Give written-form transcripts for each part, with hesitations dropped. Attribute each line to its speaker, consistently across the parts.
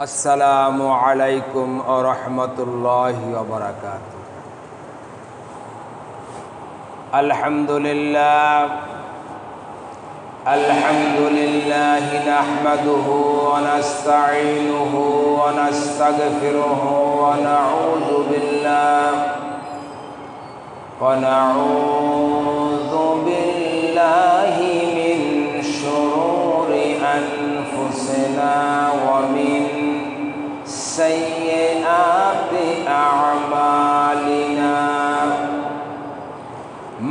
Speaker 1: আসসালামু আলাইকুম ওয়া রাহমাতুল্লাহি ওয়া বারাকাতুহু। আলহামদুলিল্লাহ নাহমাদুহু ওয়া নাস্তাঈনুহু ওয়া নাস্তাগফিরুহু ওয়া নাউযু বিল্লাহি মিন শুরুরি আনফুসিনা ওয়া মিন sayyi'ati a'malina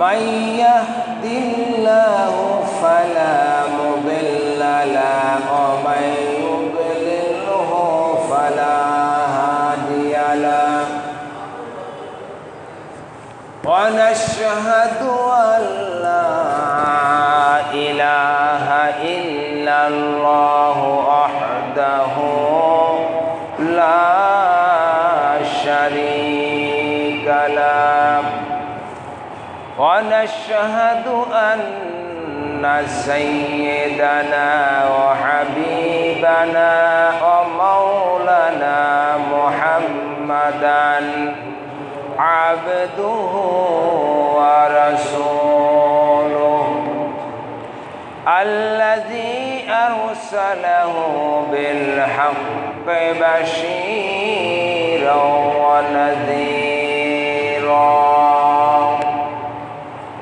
Speaker 1: man yahdihillahu fala mudilla lahu wa man yudlilhu fala hadiya lahu wa nashhadu an la ilaha illallah wahdahu لا شريك له ونشهد أن سيدنا وحبيبنا ومولانا محمدا عبده ورسوله الذي أرسله بالحق بشيرا ونذيرا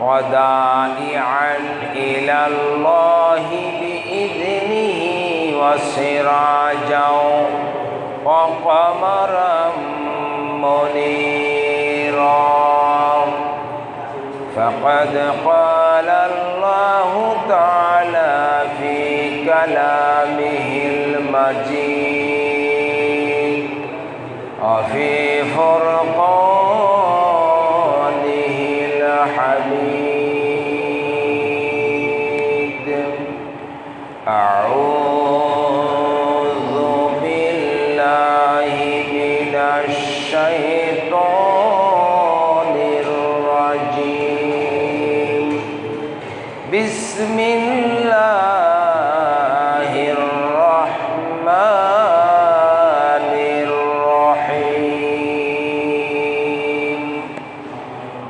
Speaker 1: وداعيا إلى الله بإذنه وسراجا وقمرا منيرا فقد قال الله تعالى في كلامه المجيد وفي فرقانه الحميد أعوذ بالله من الشيطان الرجيم بسم الله الرحمن الرحيم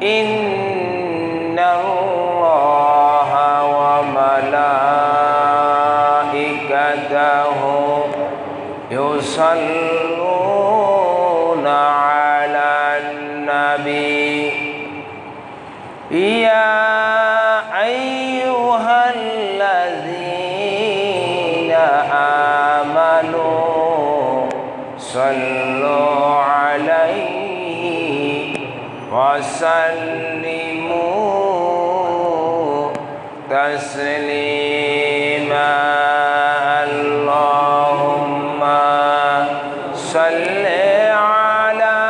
Speaker 1: إن الله وملائكته يصلون على النبي يا أيها الذين آمنوا صلوا عليه وسلموا تسليما اللهم صل على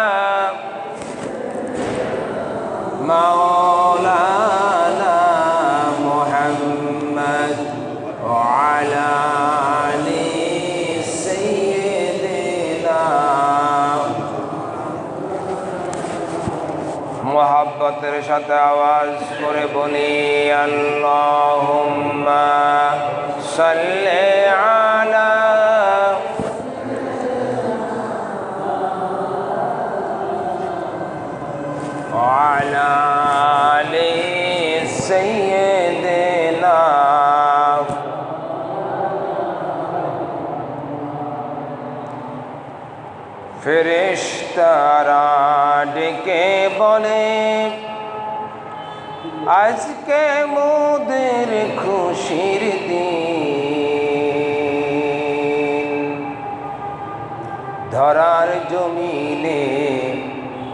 Speaker 1: مولانا محمد وعلى آل سيدنا মোহাব্বতের সাথে আওয়াজ করে বলি আল্লাহুম্মা সাল্লি আলা وعلى آل سيدنا ফেরেশতারা ডেকে বলে আজকে মোদের খুশির দিন ধরার জমিনে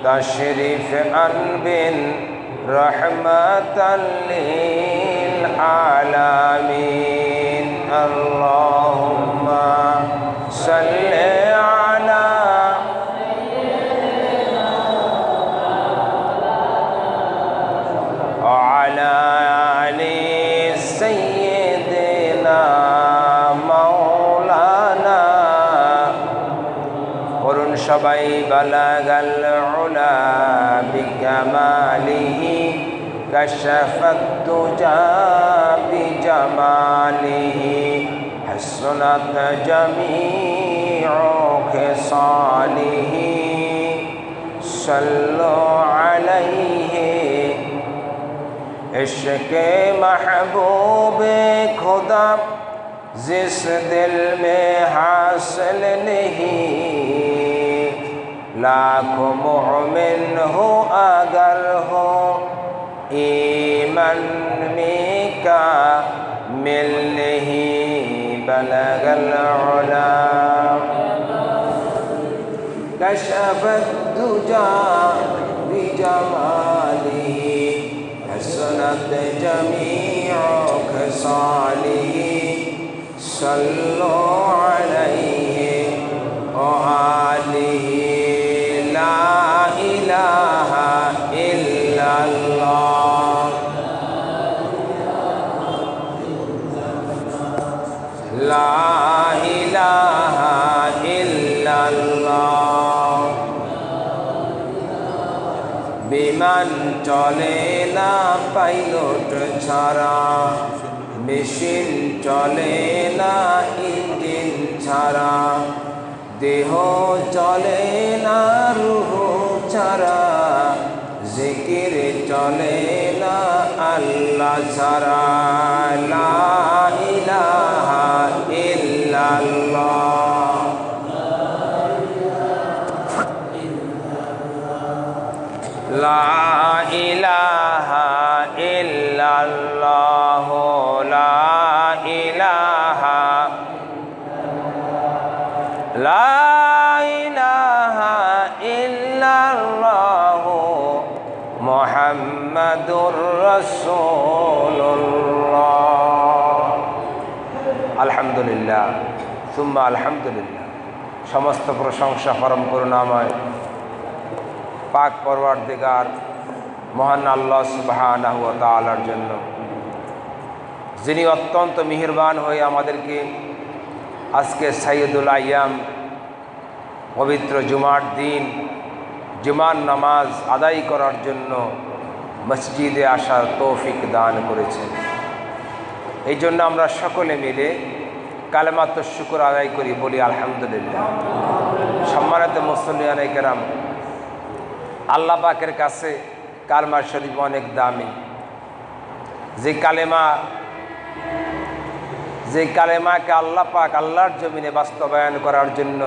Speaker 1: তশরিফ আনবেন রহমাতাল লিল আলামিন আল্লাহুম্মা সাল্লি আলা وعلى آل سيدنا مولانا قرن সবাই বালাগাল উলা বিকামালিহি কাশাফাত দুজা বিজামালিহি হাসনাত জামি جميع خصاله صلوا عليه عشق محبوب खुदा जिस दिल में हासिल नहीं लाखों मोमिन हो अगर हो ईमान में का मिल नहीं बलगल उला कशफत दुजा बिजमालिही हसनत जमीअ खसालिही सल्लु अलैहि व आलिहि ला इलाहा इल्लल्लाह ला इलाहा इल्लल्लाह বিমান চলে না পাইলট ছাড়া মেশিন চলে না ইঞ্জিন ছাড়া দেহ চলে না রূহ ছাড়া জিকির চলে না আল্লাহ ছাড়া লা ইলাহা ইল্লাল্লাহ লা ইলাহা ইল্লাল্লাহ লা ইলাহা ইল্লাল্লাহ মুহাম্মাদুর রাসূলুল্লাহ। আলহামদুলিল্লাহ সুম্মা আলহামদুলিল্লাহ। সমস্ত প্রশংসা পরম করুণাময় পাক পরওয়ারদিগার মহান আল্লাহ সুবহানাহু ওয়া তাআলার জন্য, যিনি অত্যন্ত মেহেরবান হয়ে আমাদেরকে আজকে সাইয়্যিদুল আইয়াম পবিত্র জুমার দিন জুমার নামাজ আদায় করার জন্য মসজিদে আসার তৌফিক দান করেছেন। এই জন্য আমরা সকলে মিলে কালেমাত শুকর আদায় করি, বলি আলহামদুলিল্লাহ। সম্মানিত মুসল্লিয়ানে কেরাম, আল্লাহ পাকের কাছে কালেমা শরীফ অনেক দামি। যে কালেমাকে আল্লাহ পাক আল্লাহর জমিনে বাস্তবায়ন করার জন্য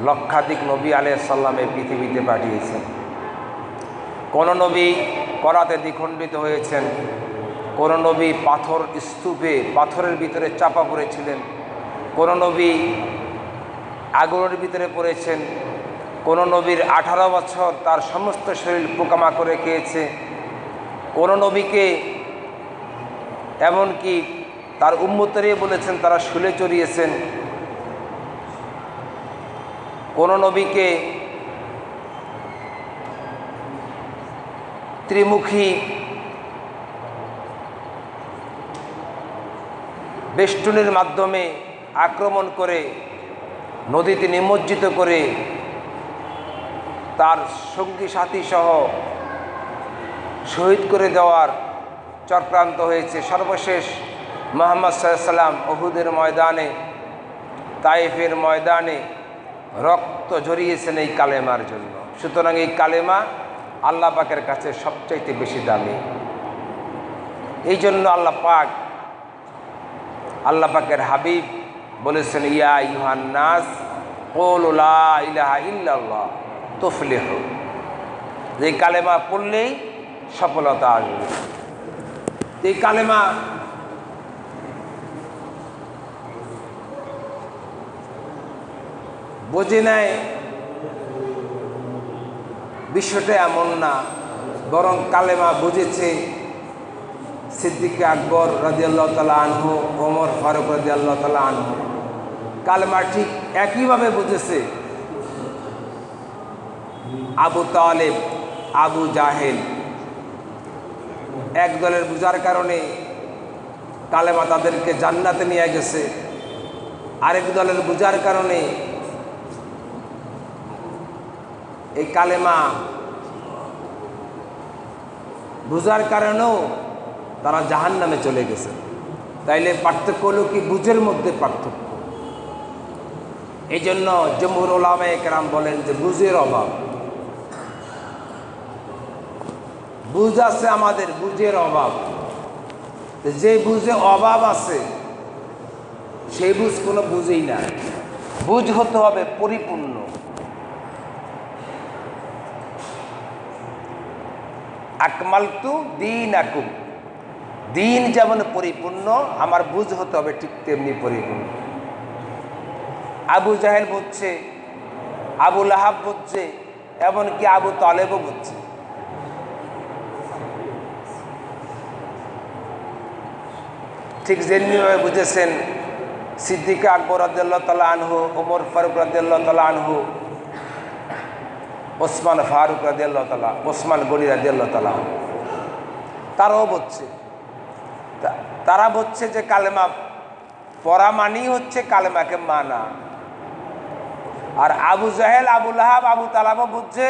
Speaker 1: লক্ষাধিক নবী আলাইহিস সালাম এই পৃথিবীতে পাঠিয়েছেন। কোন নবী করাতে দ্বিখণ্ডিত হয়েছেন, কোন নবী পাথর স্তূপে পাথরের ভিতরে চাপা পড়েছিলেন, কোন নবী আগুনের ভিতরে পড়েছেন, কোন নবীর 18 বছর তার সমস্ত শরীর পোকামাকড়ে খেয়েছে, কোন নবীকে এমনকি তার উম্মতরে বলেছেন তারা শুলে চড়িয়েছেন, কোন নবীকে ত্রিমুখী বেষ্টনীর মাধ্যমে আক্রমণ করে নদীতে নিমজ্জিত করে তার সঙ্গী সাথী সহ শহীদ করে দেওয়ার চক্রান্ত হয়েছে। সর্বশেষ মুহাম্মদ সাল্লাল্লাহু আলাইহি সাল্লাম উহুদের ময়দানে, তায়েফের ময়দানে রক্ত ঝরিয়েছেন এই কালেমার জন্য। সুতরাং এই কালেমা আল্লাহ পাকের কাছে সবচাইতে বেশি দামি। এই জন্য আল্লাহ পাকের হাবিব বলেছেন, ইয়া আইয়ুহান নাস কুলু লা ইলাহা ইল্লাল্লাহ তুফলিহু। যে কালেমা পড়লেই সফলতা আসবে। এই কালেমা বোঝে নেয় বিষয়টা এমন না, বরং কালেমা বুঝেছে সিদ্দিক আকবর রাদিয়াল্লাহু তাআলা আনহু, ওমর ফারুক রাদিয়াল্লাহু তাআলা আনহু। কালেমা ঠিক একইভাবে বুঝেছে আবু তালেব, আবু জাহেল। এক দলের বুঝার কারণে কালেমা তাদেরকে জান্নাতে নিয়ে গেছে, আরেক দলের বুঝার কারণে এই কালেমা বুঝার কারণেও তারা জাহান্নামে চলে গেছে। তাইলে পার্থক্য হলো কি? বুঝের মধ্যে পার্থক্য। এই জন্য জমহুর উলামায়ে কেরাম বলেন যে বুঝের অভাব, বুঝ আছে আমাদের, বুঝের অভাব। যে বুঝে অভাব আছে সেই বুঝ কোনো বুঝেই না, বুঝ হতে হবে পরিপূর্ণ। আকমালতু দীনাকুম, দিন যেমন পরিপূর্ণ আমার বুঝ হতে হবে ঠিক তেমনি পরিপূর্ণ। আবু জাহেল বুঝছে, আবু লাহাব বুঝছে, এমনকি আবু তালেবও বুঝছে। ঠিক যেমনিভাবে বুঝেছেন সিদ্দিক আকবর রাদিয়াল্লাহু তাআলা আনহু, ওমর ফারুক রাদিয়াল্লাহু তাআলা আনহু, ওসমান ফারুক রাদিয়াল্লাহু তাআলা, ওসমান গনি রাদিয়াল্লাহু তাআলা, তারাও বুঝছে। তারা বুঝছে যে কালেমা পড়া মানেই হচ্ছে কালেমাকে মানা। আর আবু জাহেল, আবু লাহাব, আবু তালেবও বুঝছে,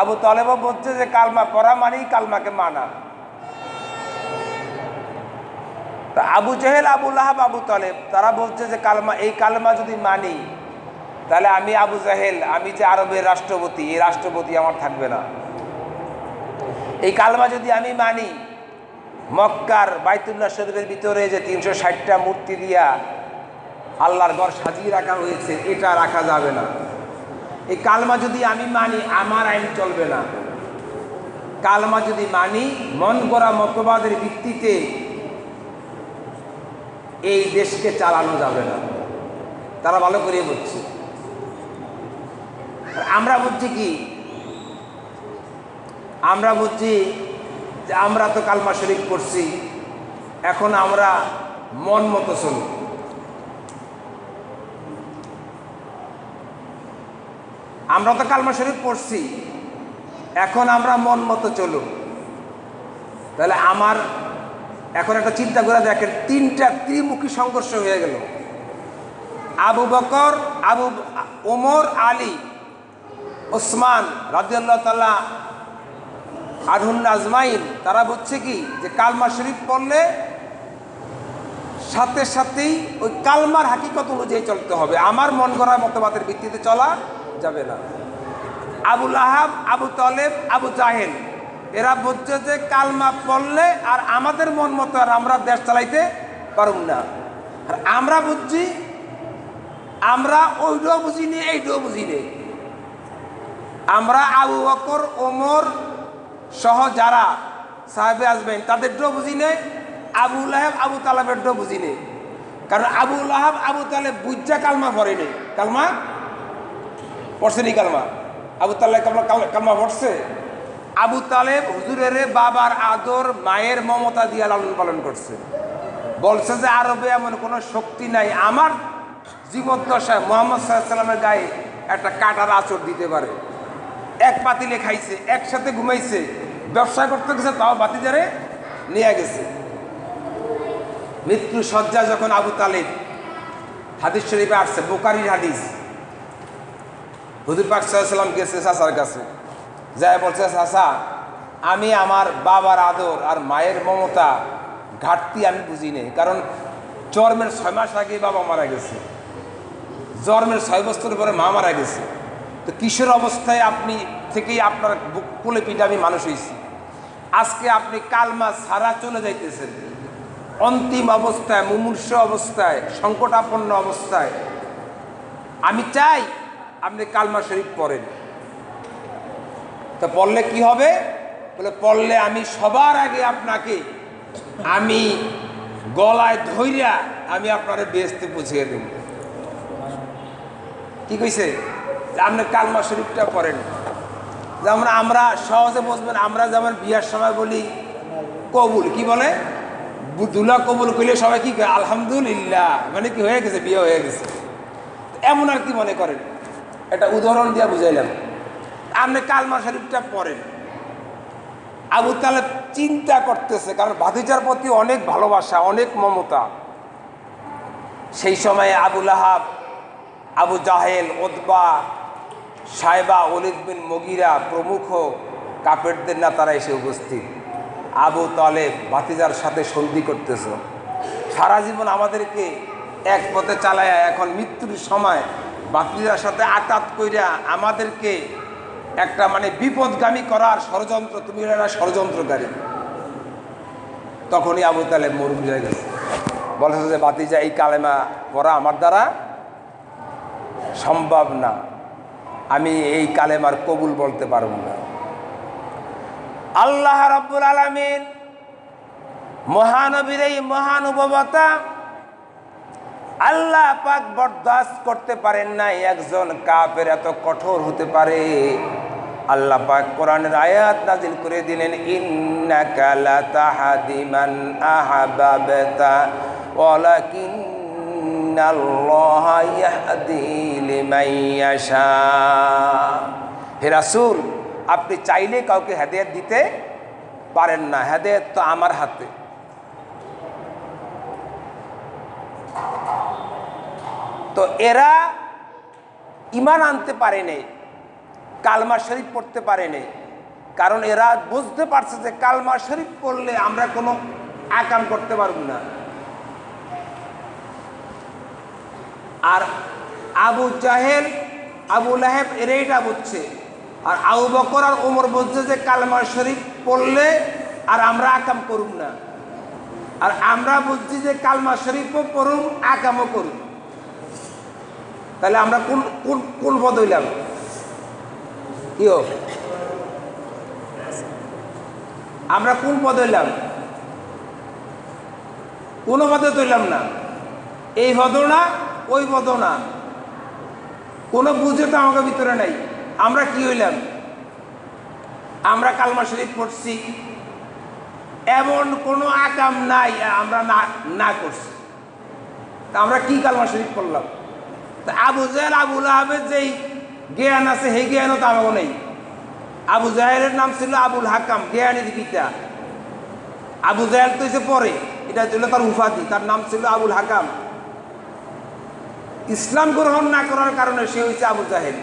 Speaker 1: আবু তালেবও বুঝছে যে কালমা পড়া মানেই কালমাকে মানা। তা আবু জাহেল, আবু লাহাব, আবু তালেব তারা বলছে যে কালমা, এই কালমা যদি মানি তাহলে আমি আবু জাহেল, আমি যে আরবের রাষ্ট্রপতি, এই রাষ্ট্রপতি আমার থাকবে না। এই কালমা যদি আমি মানি, মক্কার বাইতুল্লাহ শরীফের ভিতরে যে 360টা মূর্তি দিয়া আল্লাহর ঘর সাজিয়ে রাখা হয়েছে, এটা রাখা যাবে না। এই কালমা যদি আমি মানি, আমার আইন চলবে না। কালমা যদি মানি, মন গড়া মতবাদের ভিত্তিতে এই দেশকে চালানো যাবে না। তারা ভালো করে বুঝছে। আমরা বুঝছি কি? আমরা বুঝছি যে আমরা তো কালমা শরীফ পড়ছি, এখন আমরা মন মতো চলি। আমরা তো কালমা শরীফ পড়ছি, এখন আমরা মন মতো চলুন। তাহলে আমার এখন একটা চিন্তা করে দেখেন, তিনটা ত্রিমুখী সংঘর্ষ হয়ে গেল। আবু বকর, ওমর, আলী, ওসমান রাদিয়াল্লাহু তাআলা আনহুম আজমাইন, তারা বলছে কি যে কালমা শরীফ পড়লে সাথে সাথেই ওই কালমার হাকিকত অনুযায়ী চলতে হবে, আমার মন গড়া মতবাদের ভিত্তিতে চলা যাবে না। আবু লাহাব, আবু তালেব, আবু জাহেল এরা বলছে যে কালমা পড়লে আর আমাদের মন মতো আর আমরা দেশ চালাইতে পারব না। আর আমরা বুঝছি, আমরা ওইটাও বুঝিনি, এইটাও বুঝিনি। আমরা আবু বকর, ওমর সহ যারা সাহাবে আজমাইন তাদেরটাও বুঝি নেই, আবু লাহাব, আবু তালেবেরটাও বুঝি নেই। কারণ আবু লাহাব, আবু তালেব বুঝা কালমা পড়েনি। কালমা পড়ছেনি? কালমা আবু তালেব কালমা পড়ছে? আবু তালেব হুজুরের বাবার আদর, মায়ের মমতা দিয়ে লালন পালন করছে। বলছে যে আরবে এমন কোনো শক্তি নাই আমার জীবদ্দশায় মুহাম্মদ সাল্লাল্লাহু আলাইহি ওয়াসাল্লামের গায়ে একটা কাঁটার আঁচড় দিতে পারে। এক পাতিলে খাইছে, একসাথে ঘুমাইছে, ব্যবসা করতে গেছে, তাও বাতিজারে নিয়ে গেছে। মৃত্যু শয্যা যখন আবু তালেব, হাদিস শরীফে আসছে, বুখারীর হাদিস, হুজুর পাক সাল্লাল্লাহু আলাইহি ওয়াসাল্লাম গেছে চাচার কাছে, যাই বলছে চাচা আমি আমার বাবার আদর আর মায়ের মমতা ঘাটতি আমি বুঝি নেই, কারণ জন্মের 6 মাস আগে বাবা মারা গেছে, জন্মের 6 বছর পরে মা মারা গেছে। তো কিশোর অবস্থায় আপনি থেকেই আপনার কোলে পিঠে আমি মানুষ হয়েছি, আজকে আপনি কালমা ছাড়া চলে যাইতেছেন, অন্তিম অবস্থায়, মুমূর্ষ অবস্থায়, সংকটাপন্ন অবস্থায়, আমি চাই আপনি কালমা শরীফ পড়েন। তো পড়লে কি হবে? বলে পড়লে আমি সবার আগে আপনাকে আমি গলায় ধইরা আমি আপনার বেহেশতে পৌঁছিয়ে দেব। কি কইছে? আপনি কালমা শরীফটা পড়েন। যেমন আমরা সহজে বুঝবেন, আমরা যেমন বিয়ার সময় বলি কবুল, কি বলে? দুলা কবুল করলে সবাই কি কয়? আলহামদুলিল্লাহ, মানে কি হয়ে গেছে, বিয়ে হয়ে গেছে। এমন আর কি মনে করেন? একটা উদাহরণ দিয়ে বুঝাইলাম। আপনি কালমা শরীফটা পড়েন। আবু তালেব চিন্তা করতেছে, কারণ ভাতিজার প্রতি অনেক ভালোবাসা, অনেক মমতা। সেই সময়ে আবু লাহাব, আবু জাহেল, উতবা, সাইবা, ওলীদ বিন মুগীরা প্রমুখ কাফেরদের নেতারা এসে উপস্থিত। আবু তালেব ভাতিজার সাথে সন্ধি করতেছে, সারা জীবন আমাদেরকে এক পথে চালায়া এখন মৃত্যুর সময় বাতিজার সাথে আটাত কইরা আমাদেরকে একটা মানে বিপদগামী করার ষড়যন্ত্র, তুমি একটা ষড়যন্ত্রকারী। তখনই আবু তালেব মরুম হয়ে গেছে, বলেছে যে বাতিজা এই কালেমা পড়া আমার দ্বারা সম্ভব না, আমি এই কালেমার কবুল বলতে পারবো না। আল্লাহ রাব্বুল আলামিন মহানবীর এই মহানুভবতা আল্লাহ পাক বরদাস্ত করতে পারেন না একজন কাফের এত কঠোর হতে পারে। আল্লাহ পাক কোরআনের আয়াত নাজিল করে দিলেন, ইন্নাকা লাতাহদি মান আহবাবতা ওয়ালাকিন্নাল্লাহা ইয়াহদি লিমান ইয়াশা। হে রাসূল, আপনি চাইলে কাউকে হেদায়েত দিতে পারেন না, হেদায়েত তো আমার হাতে। তো এরা ঈমান আনতে পারেনি, কালমা শরীফ পড়তে পারেনি, কারণ এরা বুঝতে পারছে যে কালমা শরীফ পড়লে আমরা কোনো আকাম করতে পারব না। আর আবু জাহেল, আবু লাহেব এরা এটা বুঝছে, আর আবু বকর আর ওমর বুঝছে যে কালমা শরীফ পড়লে আর আমরা আকাম করব না। আর আমরা বুঝছি যে কালমা শরীফও পড়ুম আকামও করুম। তাহলে আমরা কোন কোন কোন পদ হইলাম? কি হোক, আমরা কোন পদ হইলাম? কোনো পদে তৈলাম না, এই পদ না ওই পদ না, কোনো বুঝে তো আমাকে ভিতরে নাই। আমরা কি হইলাম? আমরা কালমা শরীফ পড়ছি, এমন কোনো আকাম নাই আমরা না না করছি, তা আমরা কি কালমা শরীফ পড়লাম? তা আবু জাহেল আবু লাহাবের যেই জ্ঞান আছে সেই জ্ঞানও তো আমাকে নেই। আবু জাহেলের নাম ছিল আবুল হাকাম, জ্ঞানের পিতা। আবু জাহেল তো এসে পরে, এটা ছিল তার উপাধি, তার নাম ছিল আবুল হাকাম। ইসলাম গ্রহণ না করার কারণে সে হয়েছে আবু জাহেল।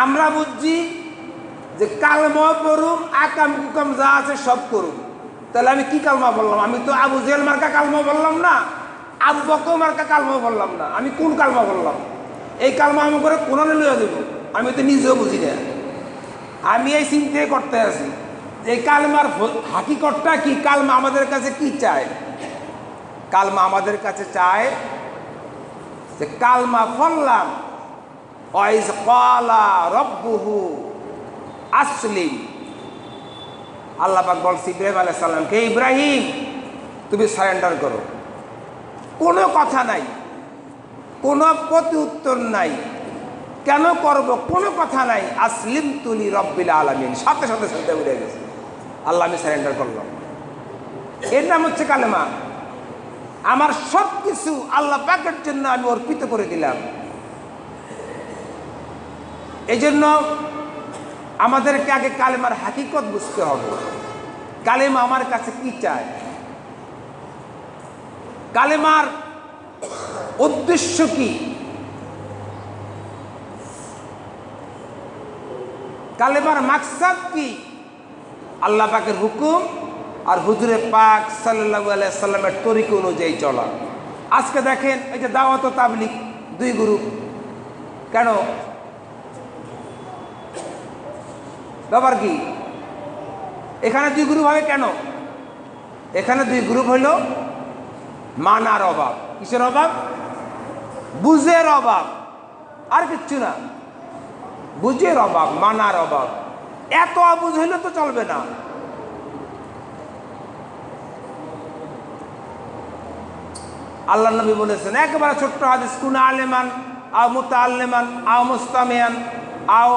Speaker 1: আমরা বুঝছি যে কালমা পড়ুম, আকাম কুকাম যা আছে সব করুম। তাহলে আমি কি কালমা বললাম? আমি তো আবু জাহেল মার্কা কালমা বললাম না, আবু বকর মার্কা কালমা বললাম না, আমি কোন কালমা বললাম? এই কালমা আমি করে কোরআনে লইয়া দেব? আমি তো নিজেও বুঝি না। আমি এই চিন্তাই করতে আছি যে এই কালমার হাকিকতটা কি, কালমা আমাদের কাছে কি চায়? কালমা আমাদের কাছে চায় যে কালমা পড়লাম, ওয়াইজ ক্বালা রাব্বুহু আসলিম। আল্লাহ পাক বলছে ইব্রাহিম আলাইহিস সালামকে, ইব্রাহিম তুমি সারেন্ডার করো। কোনো কথা নাই, কোনো প্রতি উত্তর নাই, কেন করব কোনো কথা নাই। আসলিম তুলি রব্বিল আলামিন, সাথে সাথে সাথে উঠে গেছে, আল্লাহ আমি সারেন্ডার করলাম। এর নাম হচ্ছে কালেমা। আমার সব কিছু আল্লাহ পাকের জন্য আমি অর্পিত করে দিলাম। এই জন্য আমাদেরকে আগে কালেমার হাকিকত বুঝতে হবে। কালেমা আমার কাছে কি চায়, কালেমার উদ্দেশ্য কি, কালেমার মাকসাদ কি? আল্লাহ পাকের হুকুম আর হুজুরে পাক সাল্লাল্লাহু আলাইহি সাল্লামের তরিকা অনুযায়ী চলা। আজকে দেখেন এই যে দাওয়াত ও তাবলীগ দুই গ্রুপ, কেন? ব্যাপার কি? এখানে দুই গ্রুপ হবে কেন? এখানে দুই গ্রুপ হইল মানার অভাব। কিসের অভাব? বুঝের অভাব, আর কিচ্ছু না। বুঝের অভাব, মানার অভাব। এত অবুঝ হইলে তো চলবে না। আল্লাহ নবী বলেছেন একেবারে ছোট্ট হাদিস, কুনা আলেমান আও মুতাআল্লিমান আও মুস্তামিয়ান আও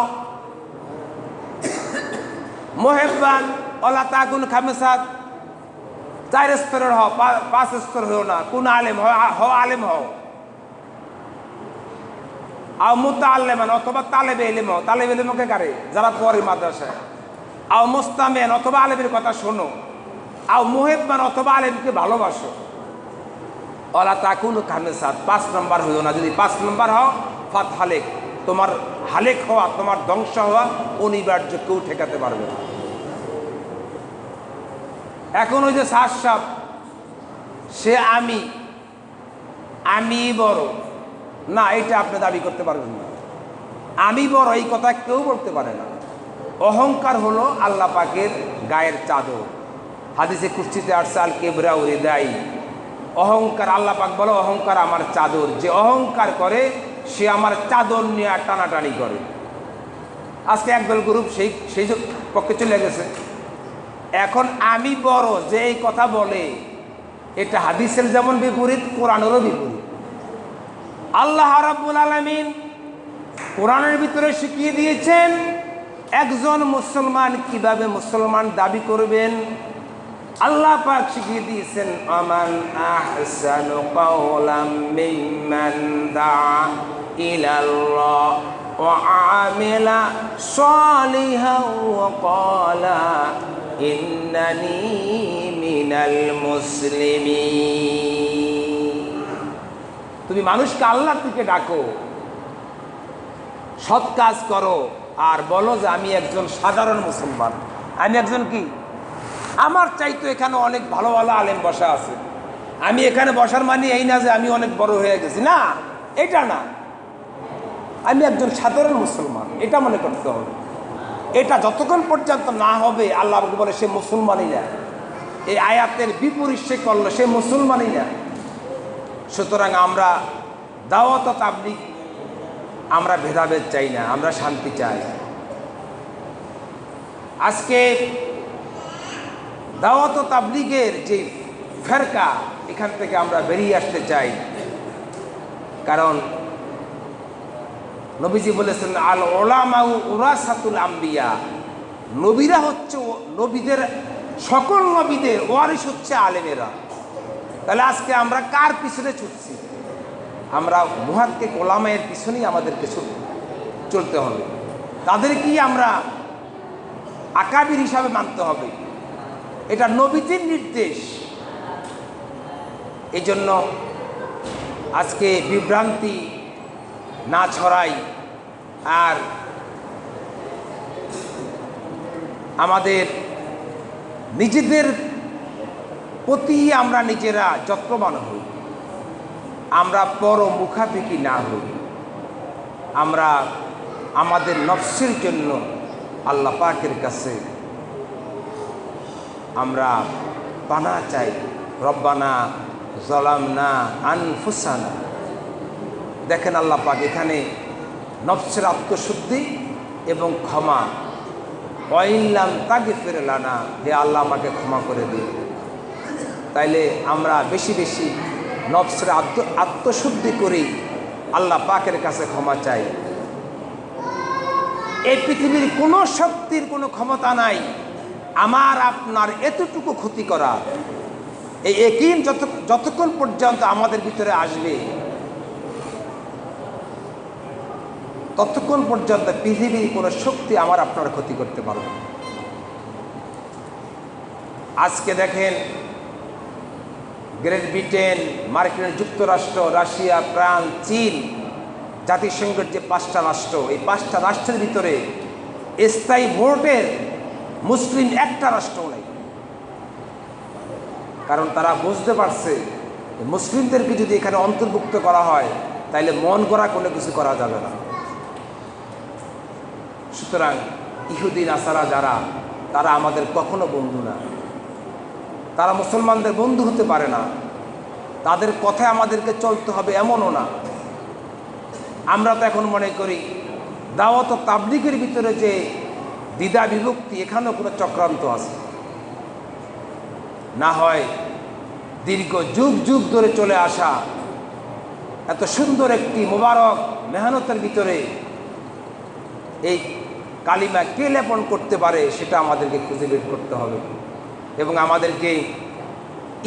Speaker 1: মুহিব্বান ওয়ালা তাকুন খামিসাত। 4 স্তরের হও, 5 স্তর হও না। কোন আলেম হও, আলেম হও। আও মুতাআল্লিমান অথবা তালেবে ইলম হও। তালেবে ইলমকে কারে? যারা পড়ে মাদ্রাসায়। আও মুস্তামিয়ান অথবা আলেমের কথা শোনো। আও মুহিব্বান অথবা আলেমকে ভালোবাসো। ওয়ালা তাকুন খামিসাত, 5 নম্বর হইও না। যদি 5 নম্বর হও ফাত হালেক, তোমার হালেক হওয়া, তোমার ধ্বংস হওয়া অনিবার্য, কেউ ঠেকাতে পারবে না। এখন ওই যে সাহসাব, সে আমি বড়, না, এটা আপনি দাবি করতে পারবেন না। আমি বড়, এই কথা কেউ বলতে পারে না। অহংকার হলো আল্লাহ পাকের গায়ের চাদর। হাদিসে কুদসিতে আসছে আল কিবরা রিদাই, অহংকার, আল্লাহ পাক বলে অহংকার আমার চাদর। যে অহংকার করে সে আমার চাদর নিয়ে টানাটানি করে। আজকে একদল গ্রুপ সেই পক্ষে চলে গেছে। এখন আমি বড় যে এই কথা বলে, এটা হাদিসের যেমন বিপরীত, কোরআনেরও বিপরীত। আল্লাহ রাব্বুল আলামিন কোরআনের ভিতরে শিখিয়ে দিয়েছেন একজন মুসলমান কিভাবে মুসলমান দাবি করবেন। আল্লাহ পাক শিখিয়ে দিয়েছেন আমান আহসানু কাওলাম মিম্মান দাআ ইলাল্লাহ ওয়া আমিলা সালিহান ওয়া ক্বালা ইন্নানি মিনাল মুসলিমিন। তুমি মানুষকে আল্লাহর দিকে ডাকো, সৎ কাজ করো, আর বলো যে আমি একজন সাধারণ মুসলমান। আমি একজন কি, আমার চাইতো এখানে অনেক ভালো ভালো আলেম বসা আছে, আমি এখানে বসার মানে এই না যে আমি অনেক বড় হয়ে গেছি, না, এটা না, আমি একজন সাধারণ মুসলমান, এটা মনে করতে হবে। এটা যতক্ষণ পর্যন্ত না হবে, আল্লাহ বলে সে মুসলমানই না। এই আয়াতের বিপরীত সে করলো, সে মুসলমানই না। সুতরাং আমরা দাওয়াত ও তাবলীগ, আমরা ভেদাভেদ চাই না, আমরা শান্তি চাই। আজকে দাওয়াত ও তাবলীগের যে ফেরকা, এখান থেকে আমরা বেরিয়ে আসতে চাই। কারণ নবীজি বলেছেন আল উলামা ওয়ারাসাতুল আম্বিয়া, নবীরা হচ্ছে নবীদের, সকল নবীদের ওয়ারিস হচ্ছে আলেমেরা। তাহলে আজকে আমরা কার পিছনে ছুটছি? আমরা মুহাক্কিক ওলামায়ের পিছনেই আমাদেরকে চলতে হবে। তাদেরকেই আমরা আকাবির হিসাবে মানতে হবে, এটা নবীজির নির্দেশ। এই জন্য আজকে বিভ্রান্তি না ছড়াই, আর আমাদের নিজেদের প্রতি আমরা নিজেরা যত্নবান হই, আমরা পর মুখাপেক্ষী না হই, আমরা আমাদের নফসের জন্য আল্লাহ পাকের কাছে আমরা পানা চাই। রব্বানা যালামনা আনফুসানা। দেখেন আল্লাহ পাক এখানে নফসের আত্মশুদ্ধি এবং ক্ষমা, ওয়াইল্লাম তাগফির লানা, হে আল্লাহ আমাকে ক্ষমা করে দিন। তাইলে আমরা বেশি বেশি নফসের আত্মশুদ্ধি করি, আল্লাহ পাকের কাছে ক্ষমা চাই। এই পৃথিবীর কোনো শক্তির কোনো ক্ষমতা নাই আমার আপনার এতটুকু ক্ষতি করা। এই ইয়াকিন যতক্ষণ পর্যন্ত আমাদের ভিতরে আসবে, ততক্ষণ পর্যন্ত পৃথিবীর কোনো শক্তি আমার আপনার ক্ষতি করতে পারবে না। আজকে দেখেন গ্রেট ব্রিটেন, মার্কিন যুক্তরাষ্ট্র, রাশিয়া, ফ্রান্স, চীন, জাতিসংঘের যে 5টা রাষ্ট্র, এই 5টা রাষ্ট্রের ভিতরে স্থায়ী ভোটের মুসলিম একটা রাষ্ট্র নেই। কারণ তারা বুঝতে পারছে মুসলিমদেরকে যদি এখানে অন্তর্ভুক্ত করা হয় তাহলে মন গড়া কোনো কিছু করা যাবে না। সুতরাং ইহুদি নাসারা যারা, তারা আমাদের কখনো বন্ধু না, তারা মুসলমানদের বন্ধু হতে পারে না। তাদের কথায় আমাদেরকে চলতে হবে এমনও না। আমরা তো এখন মনে করি দাওয়াত ও তাবলীগের ভিতরে যে দ্বিধা বিভক্তি, এখানেও কোনো চক্রান্ত আছে। না হয় দীর্ঘ যুগ যুগ ধরে চলে আসা এত সুন্দর একটি মোবারক মেহনতের ভিতরে এই কালিমা কে লেপন করতে পারে, সেটা আমাদেরকে খুঁজে বের করতে হবে। এবং আমাদেরকে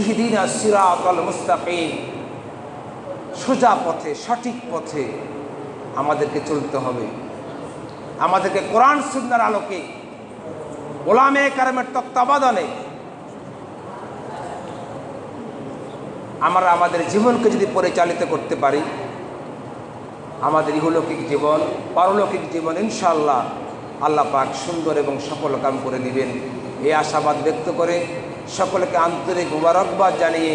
Speaker 1: ইহদিনা সিরাতাল মুস্তাকিম, সোজা পথে, সঠিক পথে আমাদেরকে চলতে হবে। আমাদেরকে কোরআন সুন্নাহর আলোকে ওলামে কেরামের তত্ত্বাবধানে আমরা আমাদের জীবনকে যদি পরিচালিত করতে পারি, আমাদের ইহলৌকিক জীবন, পারলৌকিক জীবন ইনশাআল্লাহ আল্লাহ পাক সুন্দর এবং সফল কাম করে দিবেন, এই আশাবাদ ব্যক্ত করে সকলকে আন্তরিক মুবারকবাদ জানিয়ে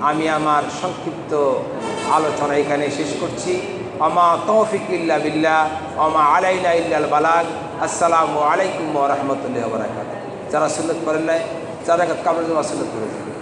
Speaker 1: আমি আমার সংক্ষিপ্ত আলোচনা এখানে শেষ করছি। আমা তৌফিক ইল্লা বিল্লাহ আমা আলাইনা ইল্লাল বালাগ। আসসালামু আলাইকুম ওয়া রাহমাতুল্লাহি ওয়া বারাকাতুহু। যারা সুন্নাত করেন নাই, যারা কাবর সুন্নাত করেছেন।